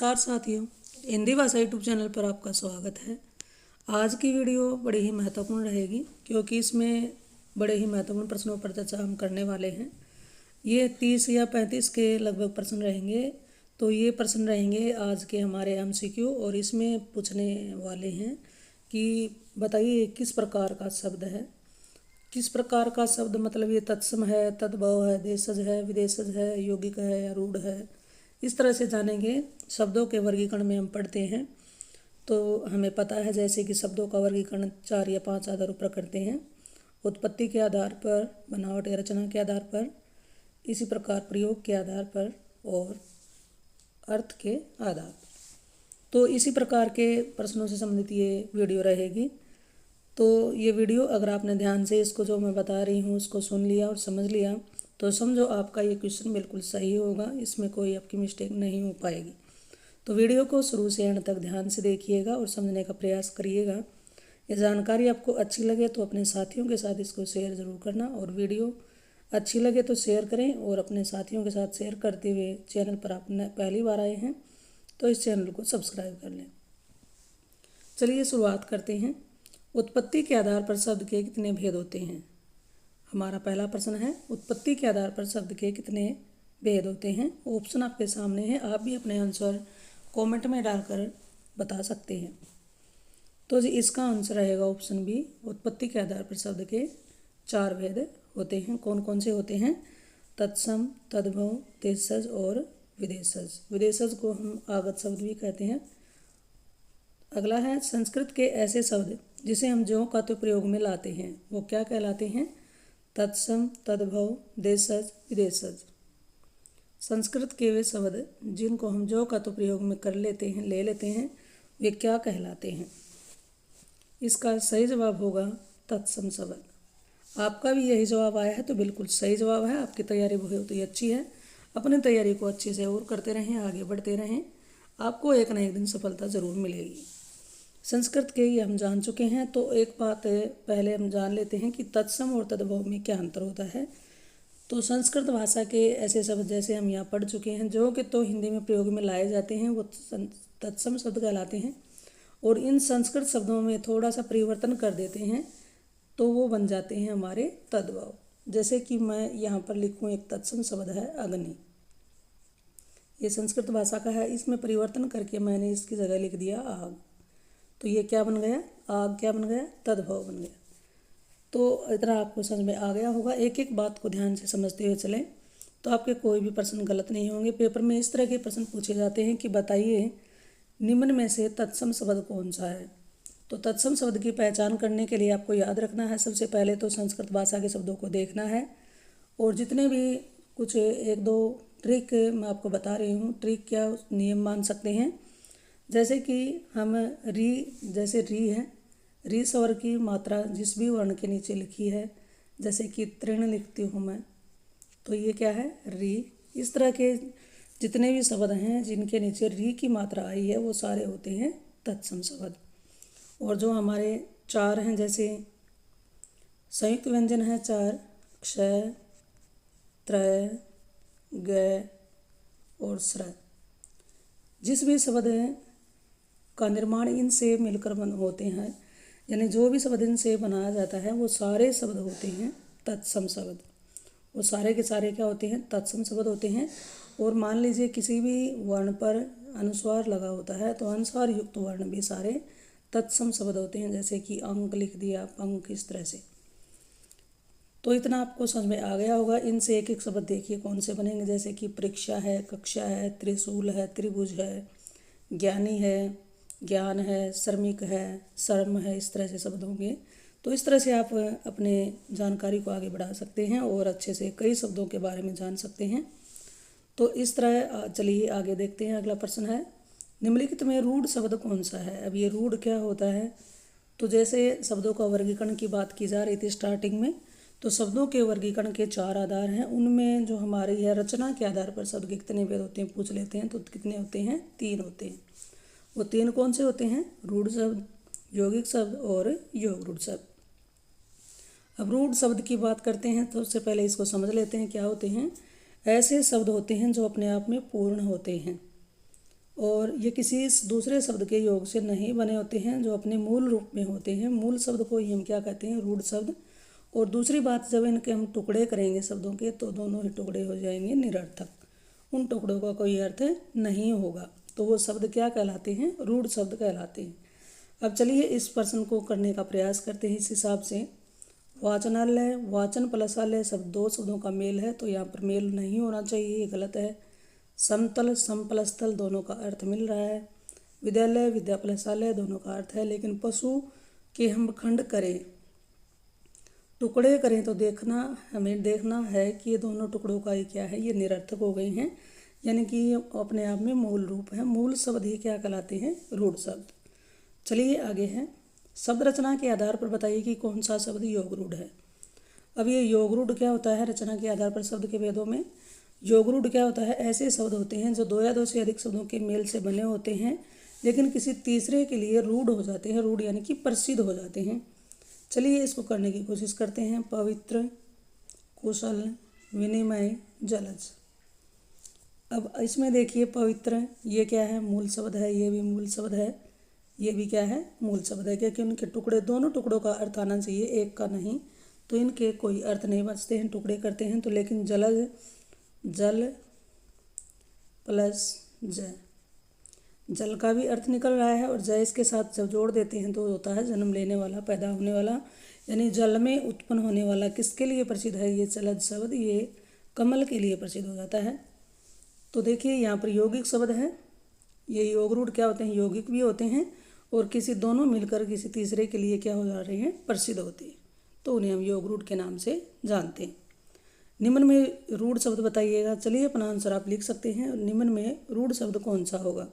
नमस्कार साथियों, हिंदी भाषा यूट्यूब चैनल पर आपका स्वागत है। आज की वीडियो बड़ी ही महत्वपूर्ण रहेगी क्योंकि इसमें बड़े ही महत्वपूर्ण प्रश्नों पर चर्चा हम करने वाले हैं। ये 30 या 35 के लगभग प्रश्न रहेंगे। तो ये प्रश्न रहेंगे आज के हमारे MCQ और इसमें पूछने वाले हैं कि बताइए किस प्रकार का शब्द है। किस प्रकार का शब्द मतलब ये तत्सम है, तद्भव है, देशज है, विदेशज है, यौगिक है या रूढ़ है। इस तरह से जानेंगे। शब्दों के वर्गीकरण में हम पढ़ते हैं तो हमें पता है जैसे कि शब्दों का वर्गीकरण 4 या 5 आधारों पर करते हैं। उत्पत्ति के आधार पर, बनावट या रचना के आधार पर, इसी प्रकार प्रयोग के आधार पर और अर्थ के आधार पर। तो इसी प्रकार के प्रश्नों से संबंधित ये वीडियो रहेगी। तो ये वीडियो अगर आपने ध्यान से इसको जो मैं बता रही हूँ उसको सुन लिया और समझ लिया तो समझो आपका ये क्वेश्चन बिल्कुल सही होगा, इसमें कोई आपकी मिस्टेक नहीं हो पाएगी। तो वीडियो को शुरू से एंड तक ध्यान से देखिएगा और समझने का प्रयास करिएगा। ये जानकारी आपको अच्छी लगे तो अपने साथियों के साथ इसको शेयर ज़रूर करना और वीडियो अच्छी लगे तो शेयर करें और अपने साथियों के साथ शेयर करते हुए चैनल पर आप पहली बार आए हैं तो इस चैनल को सब्सक्राइब कर लें। चलिए शुरुआत करते हैं। उत्पत्ति के आधार पर शब्द के कितने भेद होते हैं? हमारा पहला प्रश्न है उत्पत्ति के आधार पर शब्द के कितने भेद होते हैं। ऑप्शन आपके सामने है, आप भी अपने आंसर कमेंट में डालकर बता सकते हैं। तो जी इसका आंसर रहेगा ऑप्शन बी। उत्पत्ति के आधार पर शब्द के 4 भेद होते हैं। कौन कौन से होते हैं? तत्सम, तद्भव, देशज और विदेशज। विदेशज को हम आगत शब्द भी कहते हैं। अगला है संस्कृत के ऐसे शब्द जिसे हम ज्यों का तो प्रयोग में लाते हैं वो क्या कहलाते हैं? तत्सम, तद्भव, देशज, विदेशज। संस्कृत के वे शब्द जिनको हम ज्यों का तो प्रयोग में कर लेते हैं, ले लेते हैं, वे क्या कहलाते हैं? इसका सही जवाब होगा तत्सम शब्द। आपका भी यही जवाब आया है तो बिल्कुल सही जवाब है। आपकी तैयारी बहुत ही अच्छी है। अपनी तैयारी को अच्छे से और करते रहें, आगे बढ़ते रहें, आपको एक न एक दिन सफलता ज़रूर मिलेगी। संस्कृत के ये हम जान चुके हैं। तो एक बात पहले हम जान लेते हैं कि तत्सम और तद्भव में क्या अंतर होता है। तो संस्कृत भाषा के ऐसे शब्द जैसे हम यहाँ पढ़ चुके हैं जो कि तो हिंदी में प्रयोग में लाए जाते हैं वो तत्सम शब्द कहलाते हैं और इन संस्कृत शब्दों में थोड़ा सा परिवर्तन कर देते हैं तो वो बन जाते हैं हमारे तद्भव। जैसे कि मैं यहाँ पर लिखूँ एक तत्सम शब्द है अग्नि, ये संस्कृत भाषा का है, इसमें परिवर्तन करके मैंने इसकी जगह लिख दिया आग। तो ये क्या बन गया? आग क्या बन गया? तद्भव बन गया। तो इतना आपको समझ में आ गया होगा। एक एक बात को ध्यान से समझते हुए चलें तो आपके कोई भी प्रश्न गलत नहीं होंगे। पेपर में इस तरह के प्रश्न पूछे जाते हैं कि बताइए निम्न में से तत्सम शब्द कौन सा है। तो तत्सम शब्द की पहचान करने के लिए आपको याद रखना है सबसे पहले तो संस्कृत भाषा के शब्दों को देखना है और जितने भी कुछ एक दो ट्रिक मैं आपको बता रही हूँ, ट्रिक क्या नियम मान सकते हैं। जैसे कि हम जैसे री है, री स्वर की मात्रा जिस भी वर्ण के नीचे लिखी है, जैसे कि तृण लिखती हूँ मैं तो ये क्या है? री। इस तरह के जितने भी शब्द हैं जिनके नीचे री की मात्रा आई है वो सारे होते हैं तत्सम शब्द। और जो हमारे 4 हैं जैसे संयुक्त व्यंजन है 4, क्षय, त्रय, ग और स्र। जिस भी शब्द का निर्माण इनसे मिलकर होते हैं, यानी जो भी शब्द इनसे बनाया जाता है वो सारे शब्द होते हैं तत्सम शब्द। वो सारे के सारे क्या होते हैं? तत्सम शब्द होते हैं। और मान लीजिए किसी भी वर्ण पर अनुस्वार लगा होता है तो अनुस्वार युक्त वर्ण भी सारे तत्सम शब्द होते हैं। जैसे कि अंक लिख दिया, पंख, इस तरह से। तो इतना आपको समझ में आ गया होगा। इनसे एक एक शब्द देखिए कौन से बनेंगे। जैसे कि परीक्षा है, कक्षा है, त्रिशूल है, त्रिभुज है, ज्ञानी है, ज्ञान है, श्रमिक है, शर्म है, इस तरह से शब्द होंगे। तो इस तरह से आप अपने जानकारी को आगे बढ़ा सकते हैं और अच्छे से कई शब्दों के बारे में जान सकते हैं। तो इस तरह चलिए आगे देखते हैं। अगला प्रश्न है निम्नलिखित में रूढ़ शब्द कौन सा है। अब ये रूढ़ क्या होता है? तो जैसे शब्दों का वर्गीकरण की बात की जा रही थी स्टार्टिंग में, तो शब्दों के वर्गीकरण के 4 आधार हैं। उनमें जो हमारी है रचना के आधार पर शब्द के कितने भेद होते हैं पूछ लेते हैं। तो कितने होते हैं? 3 होते हैं। वो 3 कौन से होते हैं? रूढ़ शब्द, यौगिक शब्द और योग रूढ़ शब्द। अब रूढ़ शब्द की बात करते हैं तो सबसे पहले इसको समझ लेते हैं क्या होते हैं। ऐसे शब्द होते हैं जो अपने आप में पूर्ण होते हैं। और ये किसी दूसरे शब्द के योग से नहीं बने होते हैं, जो अपने मूल रूप में होते हैं। मूल शब्द को ही हम क्या कहते हैं, रूढ़ शब्द। और दूसरी बात, जब इनके हम टुकड़े करेंगे शब्दों के, तो दोनों ही टुकड़े हो जाएंगे निरर्थक, उन टुकड़ों का कोई अर्थ नहीं होगा। तो वो शब्द क्या कहलाते हैं, रूढ़ शब्द कहलाते हैं। अब चलिए इस प्रश्न को करने का प्रयास करते हैं। इस हिसाब से वाचनालय, वाचन प्लस आलय शब्द दो शब्दों का मेल है, तो यहाँ पर मेल नहीं होना चाहिए, ये गलत है। समतल, सम प्लस तल दोनों का अर्थ मिल रहा है। विद्यालय, विद्या प्लस आलय दोनों का अर्थ है। लेकिन पशु के हम खंड करें, टुकड़े करें, तो हमें देखना है कि ये दोनों टुकड़ों का ही क्या है, ये निरर्थक हो गए हैं, यानी कि ये अपने आप में मूल रूप है। मूल शब्द ही क्या कहलाते हैं, रूढ़ शब्द। चलिए आगे है, शब्द रचना के आधार पर बताइए कि कौन सा शब्द योग रूढ़ है। अब ये योग रूढ़ क्या होता है, रचना के आधार पर शब्द के भेदों में योग रूढ़ क्या होता है, ऐसे शब्द होते हैं जो दो या दो से अधिक शब्दों के मेल से बने होते हैं, लेकिन किसी तीसरे के लिए रूढ़ हो जाते हैं। रूढ़ यानी कि प्रसिद्ध हो जाते हैं। चलिए इसको करने की कोशिश करते हैं। पवित्र, कुशल, विनिमय, जलज। अब इसमें देखिए पवित्र, ये क्या है, मूल शब्द है, ये भी मूल शब्द है, ये भी क्या है, मूल शब्द है, क्योंकि उनके टुकड़े, दोनों टुकड़ों का अर्थ आना चाहिए, एक का नहीं, तो इनके कोई अर्थ नहीं बचते हैं, टुकड़े करते हैं तो। लेकिन जलज, जल प्लस जय, जल का भी अर्थ निकल रहा है, और जय इसके साथ जब जोड़ देते हैं तो होता है जन्म लेने वाला, पैदा होने वाला, यानी जल में उत्पन्न होने वाला। किसके लिए प्रसिद्ध है ये जलज शब्द, ये कमल के लिए प्रसिद्ध हो जाता है। तो देखिए यहाँ पर यौगिक शब्द है, ये योग रूढ़ क्या होते हैं, यौगिक भी होते हैं, और किसी दोनों मिलकर किसी तीसरे के लिए क्या हो जा रहे हैं, प्रसिद्ध होते हैं, तो उन्हें हम योग रूढ़ के नाम से जानते हैं। निम्न में रूढ़ शब्द बताइएगा। चलिए अपना आंसर आप लिख सकते हैं। निम्न में रूढ़ शब्द कौन सा होगा,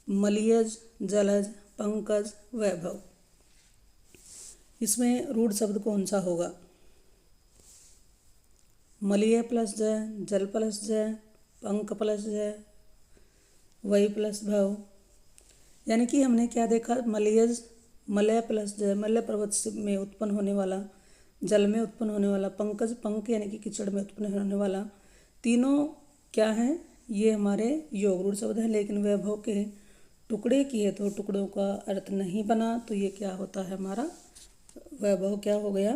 मलयज, जलज, पंकज, वैभव। इसमें रूढ़ शब्द कौन सा होगा, मलय प्लस जय, जल प्लस जय, पंक प्लस जय, वही प्लस भव। यानी कि हमने क्या देखा, मलयज, मलय प्लस जय, मलय पर्वत में उत्पन्न होने वाला, जल में उत्पन्न होने वाला, पंकज, पंक यानी कि कीचड़ में उत्पन्न होने वाला, तीनों क्या हैं, ये हमारे योग रूढ़ शब्द हैं। लेकिन वैभव के टुकड़े किए तो टुकड़ों का अर्थ नहीं बना, तो ये क्या होता है, हमारा वैभव क्या हो गया,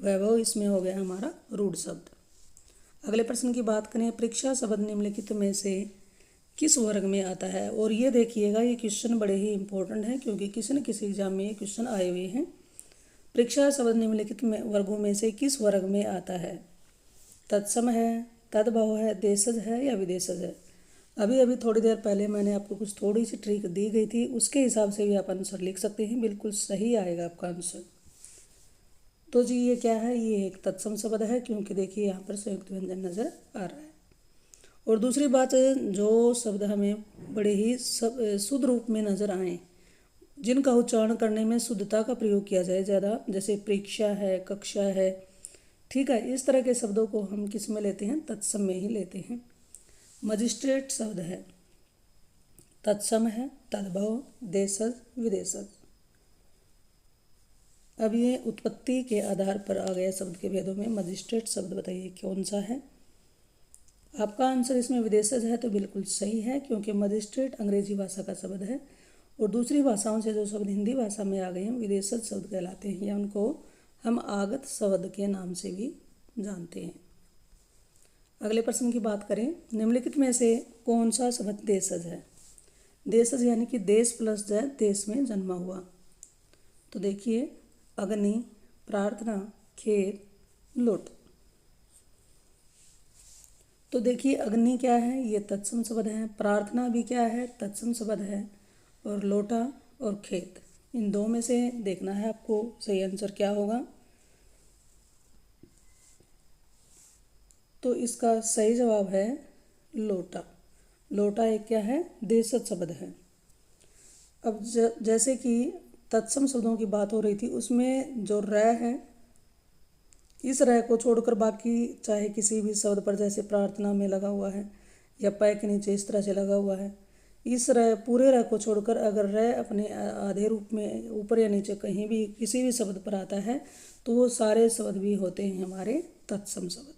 वैभव इसमें हो गया हमारा रूढ़ शब्द। अगले प्रश्न की बात करें, परीक्षा शब्द निम्नलिखित में से किस वर्ग में आता है। और ये देखिएगा, ये क्वेश्चन बड़े ही इंपॉर्टेंट है, क्योंकि किसी न किसी एग्जाम में ये क्वेश्चन आए हुए हैं। परीक्षा शब्द निम्नलिखित वर्गों में से किस वर्ग में आता है, तत्सम है, तद्भव है, देशज है या विदेशज है। अभी अभी थोड़ी देर पहले मैंने आपको कुछ थोड़ी सी ट्रिक दी गई थी, उसके हिसाब से भी आप आंसर लिख सकते हैं, बिल्कुल सही आएगा आपका आंसर। तो जी ये क्या है, ये एक तत्सम शब्द है, क्योंकि देखिए यहाँ पर संयुक्त व्यंजन नज़र आ रहा है। और दूसरी बात, जो शब्द हमें बड़े ही शुद्ध रूप में नज़र आए, जिनका उच्चारण करने में शुद्धता का प्रयोग किया जाए ज़्यादा, जैसे परीक्षा है, कक्षा है, ठीक है, इस तरह के शब्दों को हम किस में लेते हैं, तत्सम में ही लेते हैं। मजिस्ट्रेट शब्द है, तत्सम है, तद्भव, देशज, विदेशज। अब ये उत्पत्ति के आधार पर आ गया शब्द के भेदों में। मजिस्ट्रेट शब्द बताइए कौन सा है। आपका आंसर इसमें विदेशज है, तो बिल्कुल सही है, क्योंकि मजिस्ट्रेट अंग्रेजी भाषा का शब्द है, और दूसरी भाषाओं से जो शब्द हिंदी भाषा में आ गए हैं विदेशज शब्द कहलाते हैं, या उनको हम आगत शब्द के नाम से भी जानते हैं। अगले प्रश्न की बात करें, निम्नलिखित में से कौन सा शब्द देशज है। देशज यानी कि देश प्लस जय, देश में जन्मा हुआ। तो देखिए, अग्नि, प्रार्थना, खेत, लुट। तो देखिए अग्नि क्या है, ये तत्सम शब्द है, प्रार्थना भी क्या है, तत्सम शब्द है, और लोटा और खेत, इन दो में से देखना है आपको सही आंसर क्या होगा। तो इसका सही जवाब है लोटा। लोटा एक क्या है, देशज शब्द है। अब जैसे कि तत्सम शब्दों की बात हो रही थी, उसमें जो र है, इस रह को छोड़कर बाकी चाहे किसी भी शब्द पर, जैसे प्रार्थना में लगा हुआ है या पै के नीचे इस तरह से लगा हुआ है, इस रह, पूरे रह को छोड़कर अगर रह अपने आधे रूप में ऊपर या नीचे कहीं भी किसी भी शब्द पर आता है, तो वो सारे शब्द भी होते हैं हमारे तत्सम शब्द।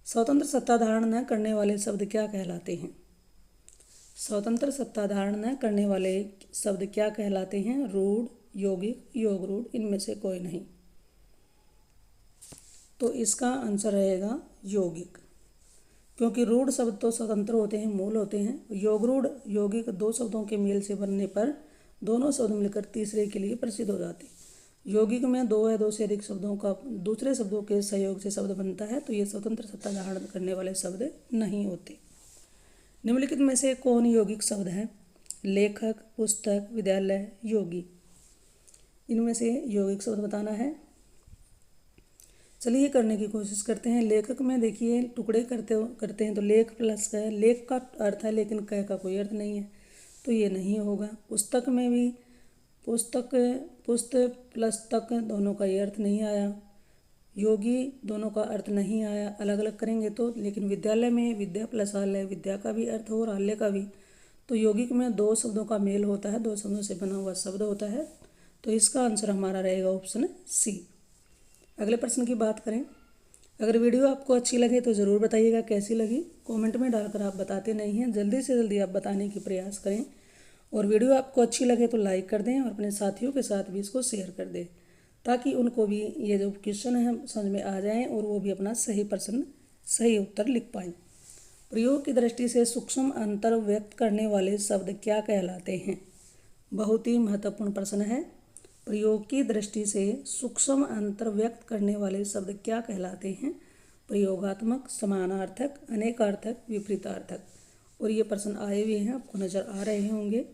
स्वतंत्र सत्ता धारण न करने वाले शब्द क्या कहलाते हैं। स्वतंत्र सत्ता धारण न करने वाले शब्द क्या कहलाते हैं? रूढ़, यौगिक, योग रूढ़, इनमें से कोई नहीं। तो इसका आंसर रहेगा यौगिक, क्योंकि रूढ़ शब्द तो स्वतंत्र होते हैं, मूल होते हैं। योग रूढ़, यौगिक दो शब्दों के मेल से बनने पर दोनों शब्द मिलकर तीसरे के लिए प्रसिद्ध हो जाते हैं। यौगिक में दो या दो से अधिक शब्दों का दूसरे शब्दों के सहयोग से शब्द बनता है, तो ये स्वतंत्र सत्ता धारण करने वाले शब्द नहीं होते। निम्नलिखित में से कौन यौगिक शब्द है? लेखक, पुस्तक, विद्यालय, योगी। इनमें से यौगिक शब्द बताना है। चलिए करने की कोशिश करते हैं। लेखक में देखिए टुकड़े करते हैं तो लेख प्लस क, लेख का अर्थ है लेकिन क का कोई अर्थ नहीं है, तो ये नहीं होगा। पुस्तक में भी पुस्तक प्लस तक दोनों का ये अर्थ नहीं आया। योगी दोनों का अर्थ नहीं आया, अलग अलग करेंगे तो। लेकिन विद्यालय में विद्या प्लस आलय, विद्या का भी अर्थ हो और आलय का भी। तो यौगिक में दो शब्दों का मेल होता है, दो शब्दों से बना हुआ शब्द होता है, तो इसका आंसर हमारा रहेगा ऑप्शन सी। अगले प्रश्न की बात करें। अगर वीडियो आपको अच्छी लगे तो ज़रूर बताइएगा कैसी लगी। कमेंट में डालकर आप बताते नहीं हैं, जल्दी से जल्दी आप बताने की प्रयास करें। और वीडियो आपको अच्छी लगे तो लाइक कर दें और अपने साथियों के साथ भी इसको शेयर कर दें, ताकि उनको भी ये जो क्वेश्चन है समझ में आ जाएं और वो भी अपना सही उत्तर लिख पाएँ। प्रयोग की दृष्टि से सूक्ष्म अंतर व्यक्त करने वाले शब्द क्या कहलाते हैं? बहुत ही महत्वपूर्ण प्रश्न है। प्रयोग की दृष्टि से सूक्ष्म अंतर व्यक्त करने वाले शब्द क्या कहलाते हैं? प्रयोगात्मक, समानार्थक, अनेकार्थक, विपरीतार्थक। और ये प्रश्न आए हुए हैं, आपको नज़र आ रहे होंगे।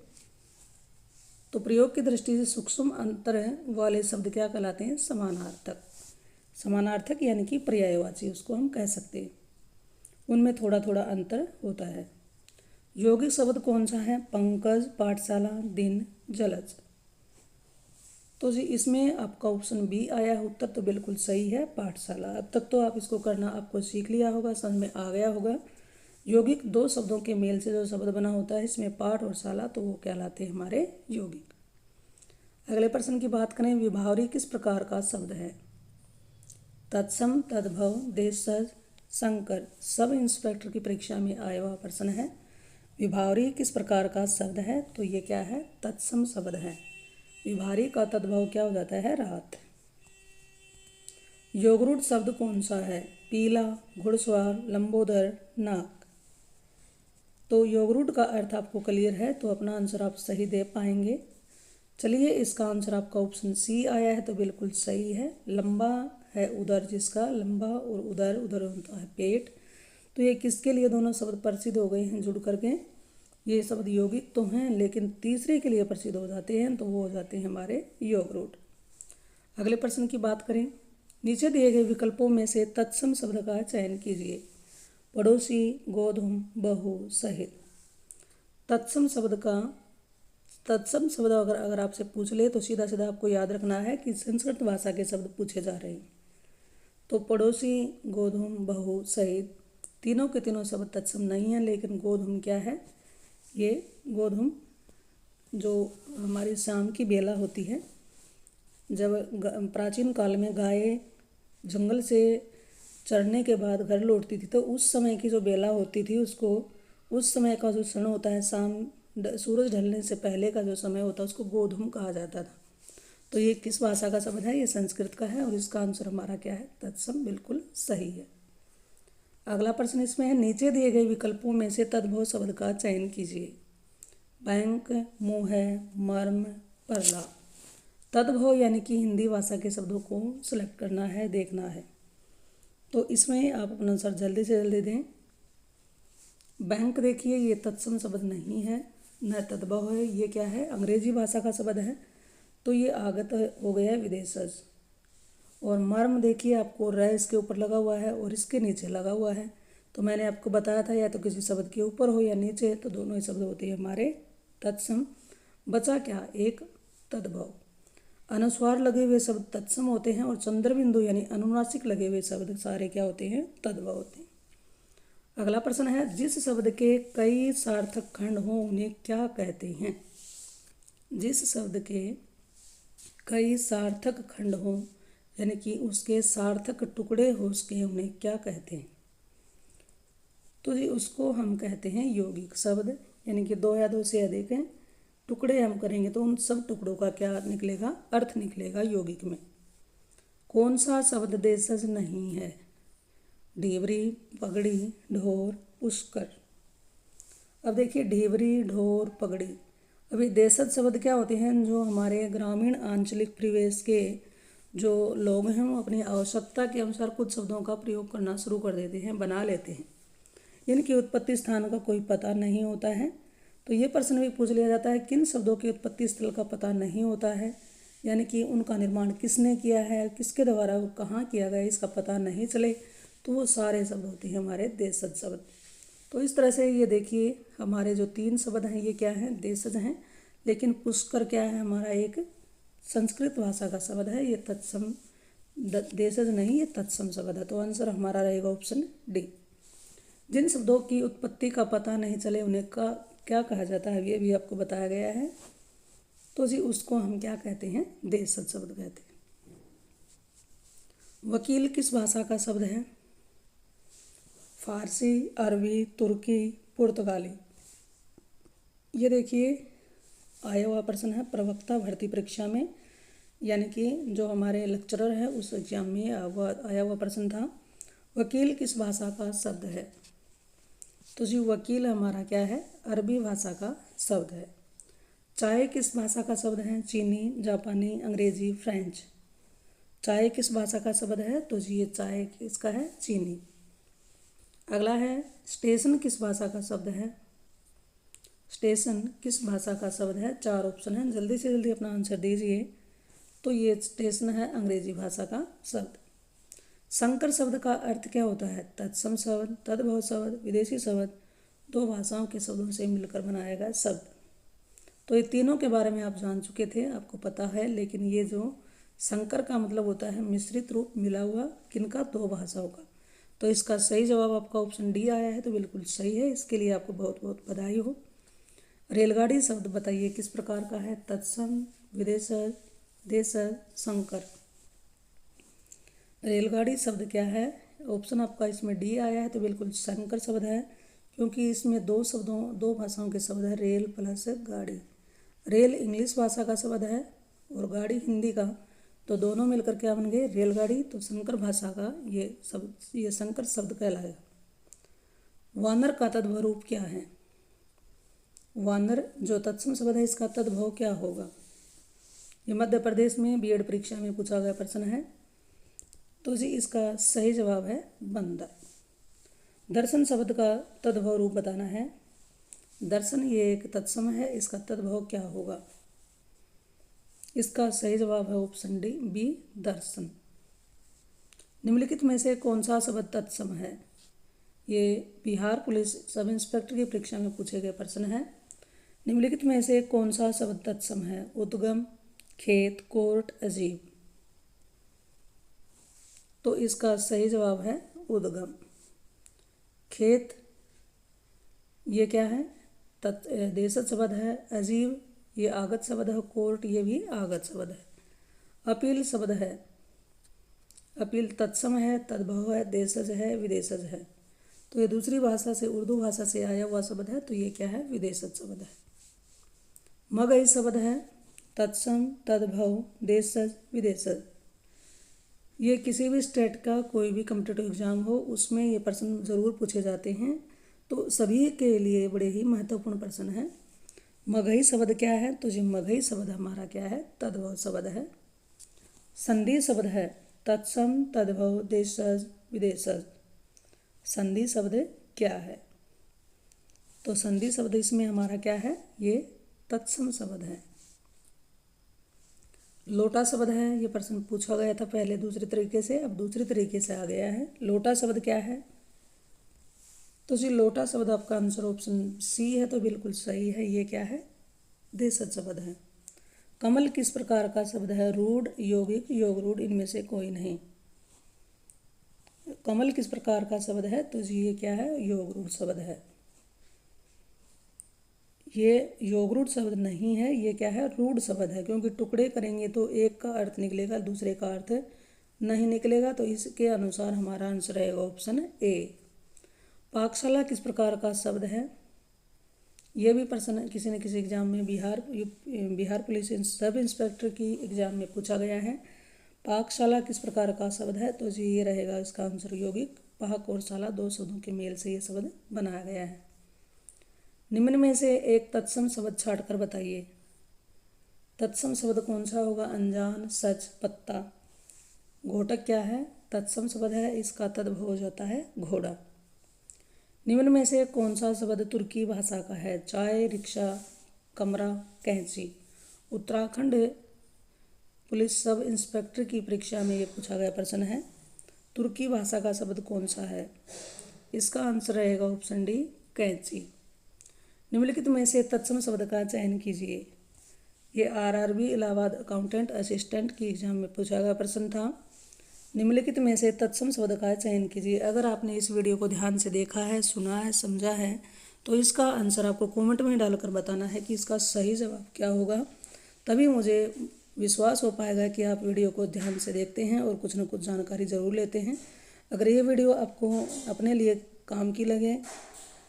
तो प्रयोग की दृष्टि से सूक्ष्म अंतर वाले शब्द क्या कहलाते हैं? समानार्थक। समानार्थक यानी कि पर्यायवाची उसको हम कह सकते हैं, उनमें थोड़ा थोड़ा अंतर होता है। यौगिक शब्द कौन सा है? पंकज, पाठशाला, दिन, जलज। तो जी इसमें आपका ऑप्शन बी आया है उत्तर, तो बिल्कुल सही है, पाठशाला। अब तक तो आप इसको करना आपको सीख लिया होगा, समझ में आ गया होगा। यौगिक दो शब्दों के मेल से जो शब्द बना होता है, इसमें पाठ और शाला, तो वो कहलाते हैं हमारे यौगिक। अगले प्रश्न की बात करें। विभावरी किस प्रकार का शब्द है? तत्सम, तद्भव, देशज, संकर। सब इंस्पेक्टर की परीक्षा में आया हुआ प्रश्न है। विभावरी किस प्रकार का शब्द है? तो ये क्या है? तत्सम शब्द है। विभावरी का तद्भव क्या हो जाता है? रात। योगरूढ़ शब्द कौन सा है? पीला, घुड़सवार, लंबोदर, नाक। तो योगरूढ़ का अर्थ आपको क्लियर है, तो अपना आंसर आप सही दे पाएंगे। चलिए इसका आंसर आपका ऑप्शन सी आया है, तो बिल्कुल सही है। लंबा है उदर, जिसका लंबा, और उदर होता है पेट। तो ये किसके लिए दोनों शब्द प्रसिद्ध हो गए हैं जुड़ करके? ये शब्द यौगिक तो हैं, लेकिन तीसरे के लिए प्रसिद्ध हो जाते हैं, तो वो हो जाते हैं हमारे योगरूढ़। अगले प्रश्न की बात करें। नीचे दिए गए विकल्पों में से तत्सम शब्द का चयन कीजिए। पड़ोसी, गोधूम, बहु, सहित। तत्सम शब्द अगर आपसे पूछ ले तो सीधा सीधा आपको याद रखना है कि संस्कृत भाषा के शब्द पूछे जा रहे हैं। तो पड़ोसी, गोधूम, बहु, सहित, तीनों के तीनों शब्द तत्सम नहीं है। लेकिन गोधूम क्या है? ये गोधूम जो हमारी शाम की बेला होती है, जब प्राचीन काल में गाय जंगल से चरने के बाद घर लौटती थी, तो उस समय की जो बेला होती थी, उसको उस समय का जो क्षण होता है, शाम सूरज ढलने से पहले का जो समय होता है, उसको गोधूम कहा जाता था। तो ये किस भाषा का शब्द है? ये संस्कृत का है, और इसका आंसर हमारा क्या है? तत्सम, बिल्कुल सही है। अगला प्रश्न इसमें है। नीचे दिए गए विकल्पों में से तद्भव शब्द का चयन कीजिए। बैंक, मुँह, मर्म, परला। तद्भव यानी कि हिंदी भाषा के शब्दों को सिलेक्ट करना है, देखना है। तो इसमें आप अपना आंसर जल्दी से जल्दी दें। बैंक देखिए ये तत्सम शब्द नहीं है, न तद्भव है। ये क्या है? अंग्रेजी भाषा का शब्द है, तो ये आगत हो गया है, विदेशज। और मर्म देखिए आपको र इसके ऊपर लगा हुआ है और इसके नीचे लगा हुआ है। तो मैंने आपको बताया था या तो किसी शब्द के ऊपर हो या नीचे, तो दोनों ही शब्द होते हैं हमारे तत्सम। बचा क्या? एक तद्भव। अनुस्वार लगे हुए शब्द तत्सम होते हैं, और चंद्रबिंदु यानी अनुनासिक लगे हुए शब्द सारे क्या होते हैं? तद्भव होते हैं। अगला प्रश्न है। जिस शब्द के कई सार्थक खंड हों उन्हें क्या कहते हैं? जिस शब्द के कई सार्थक खंड हों यानी कि उसके सार्थक टुकड़े हो उसके, उन्हें क्या कहते हैं? तो जी उसको हम कहते हैं यौगिक शब्द यानी कि 2 या 2 से अधिक टुकड़े हम करेंगे तो उन सब टुकड़ों का क्या निकलेगा, अर्थ निकलेगा यौगिक में। कौन सा शब्द देशज नहीं है? ढेबरी, पगड़ी, ढोर, पुष्कर। अब देखिए ढेबरी, ढोर, पगड़ी, अभी देशज शब्द क्या होते हैं? जो हमारे ग्रामीण आंचलिक परिवेश के जो लोग हैं वो अपनी आवश्यकता के अनुसार कुछ शब्दों का प्रयोग करना शुरू कर देते हैं, बना लेते हैं। इनकी उत्पत्ति स्थान का कोई पता नहीं होता है। तो ये प्रश्न भी पूछ लिया जाता है किन शब्दों की उत्पत्ति स्थल का पता नहीं होता है, यानी कि उनका निर्माण किसने किया है, किसके द्वारा वो कहाँ किया गया, इसका पता नहीं चले तो वो सारे शब्द होते हैं हमारे देशज शब्द। तो इस तरह से ये देखिए हमारे जो 3 शब्द हैं ये क्या हैं, देशज हैं। लेकिन पुष्कर क्या है, हमारा एक संस्कृत भाषा का शब्द है, ये तत्सम देशज नहीं, ये तत्सम शब्द है। तो आंसर हमारा रहेगा ऑप्शन डी। जिन शब्दों की उत्पत्ति का पता नहीं चले उन्हें का क्या कहा जाता है, ये भी आपको बताया गया है। तो जी उसको हम क्या कहते हैं, देशज शब्द कहते हैं। वकील किस भाषा का शब्द है? फारसी, अरबी, तुर्की, पुर्तगाली। ये देखिए आया हुआ प्रश्न है प्रवक्ता भर्ती परीक्षा में, यानी कि जो हमारे लेक्चरर है उस एग्जाम में आया हुआ प्रश्न था। वकील किस भाषा का शब्द है? तो जी वकील हमारा क्या है, अरबी भाषा का शब्द है। चाय किस भाषा का शब्द है? चीनी, जापानी, अंग्रेजी, फ्रेंच। चाय किस भाषा का शब्द है? तो जी ये चाय किसका है, चीनी। अगला है स्टेशन किस भाषा का शब्द है? स्टेशन किस भाषा का शब्द है? 4 ऑप्शन है, जल्दी से जल्दी अपना आंसर दीजिए। तो ये स्टेशन है अंग्रेजी भाषा का शब्द। संकर शब्द का अर्थ क्या होता है? तत्सम शब्द, तद्भव शब्द, विदेशी शब्द, 2 भाषाओं के शब्दों से मिलकर बनाया गया शब्द। तो ये तीनों के बारे में आप जान चुके थे, आपको पता है। लेकिन ये जो संकर का मतलब होता है मिश्रित रूप, मिला हुआ, किनका? 2 भाषाओं का। तो इसका सही जवाब आपका ऑप्शन डी आया है, तो बिल्कुल सही है। इसके लिए आपको बहुत बहुत बधाई हो। रेलगाड़ी शब्द बताइए किस प्रकार का है? तत्सम, विदेशज, देशज, संकर। रेलगाड़ी शब्द क्या है? ऑप्शन आपका इसमें डी आया है, तो बिल्कुल संकर शब्द है, क्योंकि इसमें 2 भाषाओं के शब्द है, रेल प्लस गाड़ी। रेल इंग्लिश भाषा का शब्द है और गाड़ी हिंदी का, तो दोनों मिलकर क्या बन गए? रेलगाड़ी। तो संकर भाषा का ये संकर शब्द कहलाएगा। वानर का तद्भव रूप क्या है? वानर जो तत्सम शब्द है इसका तद्भव क्या होगा? ये मध्य प्रदेश में बीएड परीक्षा में पूछा गया प्रश्न है। तो जी इसका सही जवाब है बंदर। दर्शन शब्द का तद्भव रूप बताना है। दर्शन ये एक तत्सम है, इसका तद्भव क्या होगा? इसका सही जवाब है ऑप्शन डी, बी, दर्शन। निम्नलिखित में से कौन सा शब्द तत्सम है? ये बिहार पुलिस सब इंस्पेक्टर की परीक्षा में पूछे गए प्रश्न है। निम्नलिखित में से कौन सा शब्द तत्सम है? उद्गम, खेत, कोर्ट, अजीब। तो इसका सही जवाब है उद्गम। खेत ये क्या है? देशज शब्द है। अजीब ये आगत शब्द है। कोर्ट ये भी आगत शब्द है। अपील शब्द है, अपील तत्सम है, तद्भव है, देशज है, विदेशज है। तो ये दूसरी भाषा से, उर्दू भाषा से आया हुआ शब्द है, तो ये क्या है? विदेशज शब्द है। मगही शब्द है, तत्सम, तद्भव, देशज, विदेशज। ये किसी भी स्टेट का कोई भी कॉम्पिटिटिव एग्जाम हो उसमें ये प्रश्न ज़रूर पूछे जाते हैं, तो सभी के लिए बड़े ही महत्वपूर्ण प्रश्न है। मगही शब्द क्या है? तो जी मगही शब्द हमारा क्या है? तद्भव शब्द है। संधि शब्द है, तत्सम, तद्भव, देशज, विदेशज। संधि शब्द क्या है? तो संधि शब्द इसमें हमारा क्या है? ये तत्सम शब्द है। लोटा शब्द है, ये प्रश्न पूछा गया था पहले दूसरे तरीके से, अब दूसरे तरीके से आ गया है। लोटा शब्द क्या है? तो जी लोटा शब्द आपका आंसर ऑप्शन सी है, तो बिल्कुल सही है। ये क्या है? देशज शब्द है। कमल किस प्रकार का शब्द है? रूढ़, यौगिक, योग रूढ़, इनमें से कोई नहीं। कमल किस प्रकार का शब्द है? तो जी ये क्या है? योग रूढ़ शब्द है। ये योगरूढ़ शब्द नहीं है, ये क्या है? रूढ़ शब्द है, क्योंकि टुकड़े करेंगे तो एक का अर्थ निकलेगा, दूसरे का अर्थ नहीं निकलेगा। तो इसके अनुसार हमारा आंसर रहेगा ऑप्शन ए। पाकशाला किस प्रकार का शब्द है? ये भी प्रश्न किसी न किसी एग्जाम में बिहार पुलिस सब इंस्पेक्टर की एग्जाम में पूछा गया है। पाकशाला किस प्रकार का शब्द है? तो जी ये रहेगा इसका आंसर यौगिक। पाक और शाला दो शब्दों के मेल से ये शब्द बनाया गया है। निम्न में से एक तत्सम शब्द छांटकर बताइए। तत्सम शब्द कौन सा होगा? अनजान, सच, पत्ता। घोटक क्या है? तत्सम शब्द है, इसका तद्भव होता है घोड़ा। निम्न में से कौन सा शब्द तुर्की भाषा का है? चाय, रिक्शा, कमरा, कैंची। उत्तराखंड पुलिस सब इंस्पेक्टर की परीक्षा में ये पूछा गया प्रश्न है। तुर्की भाषा का शब्द कौन सा है? इसका आंसर रहेगा ऑप्शन डी, कैंची। निम्नलिखित में से तत्सम शब्द का चयन कीजिए। ये आरआरबी इलाहाबाद अकाउंटेंट असिस्टेंट की एग्जाम में पूछा गया प्रश्न था। निम्नलिखित में से तत्सम शब्द का चयन कीजिए। अगर आपने इस वीडियो को ध्यान से देखा है, सुना है, समझा है, तो इसका आंसर आपको कमेंट में डालकर बताना है कि इसका सही जवाब क्या होगा। तभी मुझे विश्वास हो पाएगा कि आप वीडियो को ध्यान से देखते हैं और कुछ न कुछ जानकारी ज़रूर लेते हैं। अगर ये वीडियो आपको अपने लिए काम की लगे,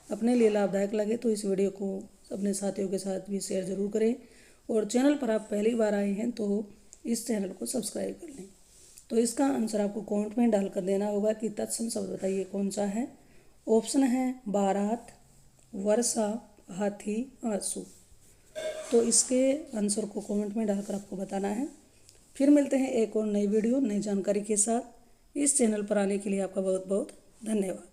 अपने लिए लाभदायक लगे, तो इस वीडियो को अपने साथियों के साथ भी शेयर ज़रूर करें। और चैनल पर आप पहली बार आए हैं तो इस चैनल को सब्सक्राइब कर लें। तो इसका आंसर आपको कमेंट में डालकर देना होगा कि तत्सम शब्द बताइए कौन सा है। ऑप्शन है बारात, वर्षा, हाथी, आंसू। तो इसके आंसर को कमेंट में डालकर आपको बताना है। फिर मिलते हैं एक और नई वीडियो, नई जानकारी के साथ। इस चैनल पर आने के लिए आपका बहुत बहुत धन्यवाद।